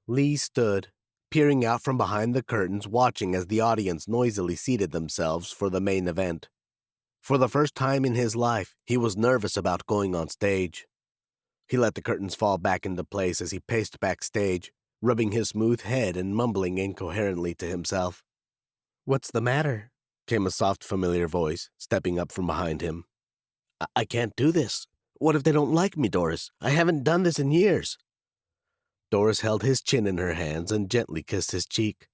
Lee stood, peering out from behind the curtains, watching as the audience noisily seated themselves for the main event. For the first time in his life, he was nervous about going on stage. He let the curtains fall back into place as he paced backstage, rubbing his smooth head and mumbling incoherently to himself. "What's the matter?" came a soft, familiar voice, stepping up from behind him. I can't do this. What if they don't like me, Doris? I haven't done this in years." Doris held his chin in her hands and gently kissed his cheek.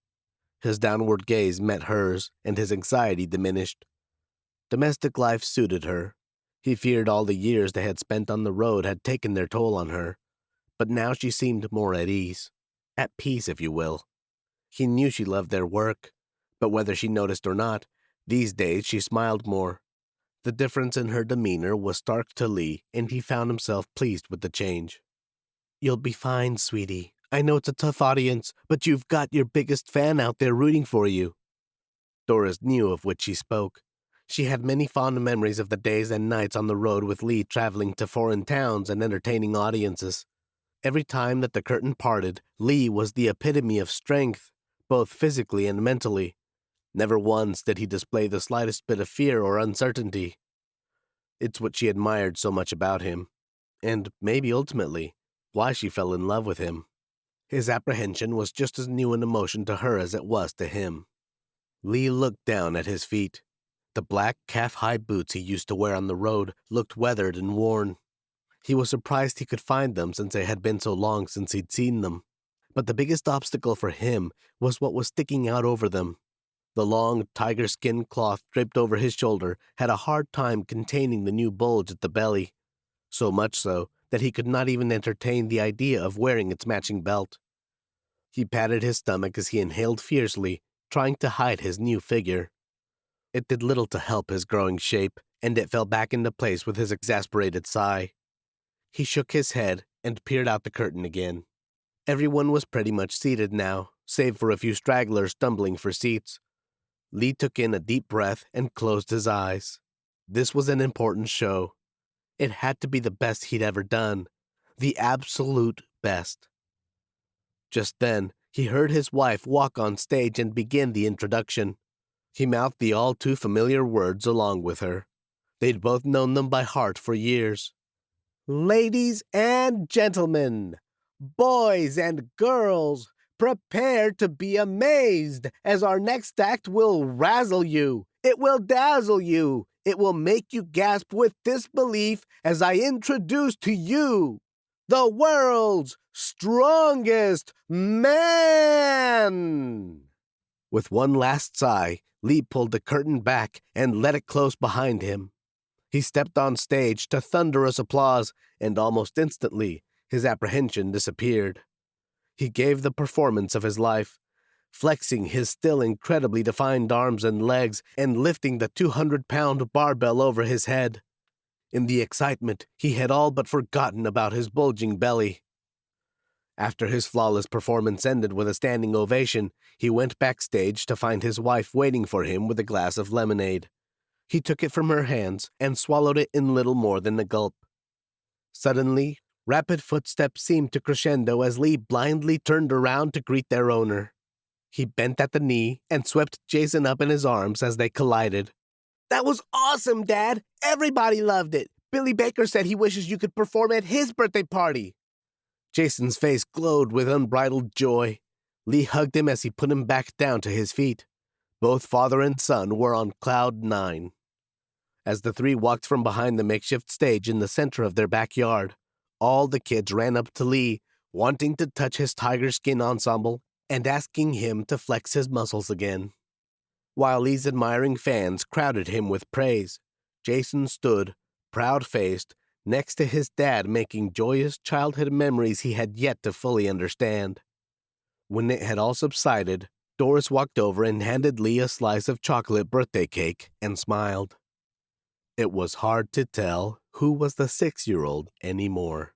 His downward gaze met hers, and his anxiety diminished. Domestic life suited her. He feared all the years they had spent on the road had taken their toll on her, but now she seemed more at ease. At peace, if you will. He knew she loved their work, but whether she noticed or not, these days she smiled more. The difference in her demeanor was stark to Lee, and he found himself pleased with the change. "You'll be fine, sweetie. I know it's a tough audience, but you've got your biggest fan out there rooting for you." Doris knew of which she spoke. She had many fond memories of the days and nights on the road with Lee, traveling to foreign towns and entertaining audiences. Every time that the curtain parted, Lee was the epitome of strength, both physically and mentally. Never once did he display the slightest bit of fear or uncertainty. It's what she admired so much about him, and maybe ultimately, why she fell in love with him. His apprehension was just as new an emotion to her as it was to him. Lee looked down at his feet. The black calf-high boots he used to wear on the road looked weathered and worn. He was surprised he could find them since it had been so long since he'd seen them. But the biggest obstacle for him was what was sticking out over them. The long tiger skin cloth draped over his shoulder had a hard time containing the new bulge at the belly, so much so that he could not even entertain the idea of wearing its matching belt. He patted his stomach as he inhaled fiercely, trying to hide his new figure. It did little to help his growing shape, and it fell back into place with his exasperated sigh. He shook his head and peered out the curtain again. Everyone was pretty much seated now, save for a few stragglers stumbling for seats. Lee took in a deep breath and closed his eyes. This was an important show. It had to be the best he'd ever done. The absolute best. Just then, he heard his wife walk on stage and begin the introduction. He mouthed the all-too-familiar words along with her. They'd both known them by heart for years. "Ladies and gentlemen, boys and girls, prepare to be amazed, as our next act will razzle you. It will dazzle you. It will make you gasp with disbelief as I introduce to you the world's strongest man." With one last sigh, Lee pulled the curtain back and let it close behind him. He stepped on stage to thunderous applause, and almost instantly, his apprehension disappeared. He gave the performance of his life, flexing his still incredibly defined arms and legs and lifting the 200-pound barbell over his head. In the excitement, he had all but forgotten about his bulging belly. After his flawless performance ended with a standing ovation, he went backstage to find his wife waiting for him with a glass of lemonade. He took it from her hands and swallowed it in little more than a gulp. Suddenly, rapid footsteps seemed to crescendo as Lee blindly turned around to greet their owner. He bent at the knee and swept Jason up in his arms as they collided. "That was awesome, Dad! Everybody loved it! Billy Baker said he wishes you could perform at his birthday party!" Jason's face glowed with unbridled joy. Lee hugged him as he put him back down to his feet. Both father and son were on cloud 9. As the three walked from behind the makeshift stage in the center of their backyard, all the kids ran up to Lee, wanting to touch his tiger skin ensemble and asking him to flex his muscles again. While Lee's admiring fans crowded him with praise, Jason stood, proud-faced, next to his dad, making joyous childhood memories he had yet to fully understand. When it had all subsided, Doris walked over and handed Lee a slice of chocolate birthday cake and smiled. It was hard to tell who was the 6-year-old anymore.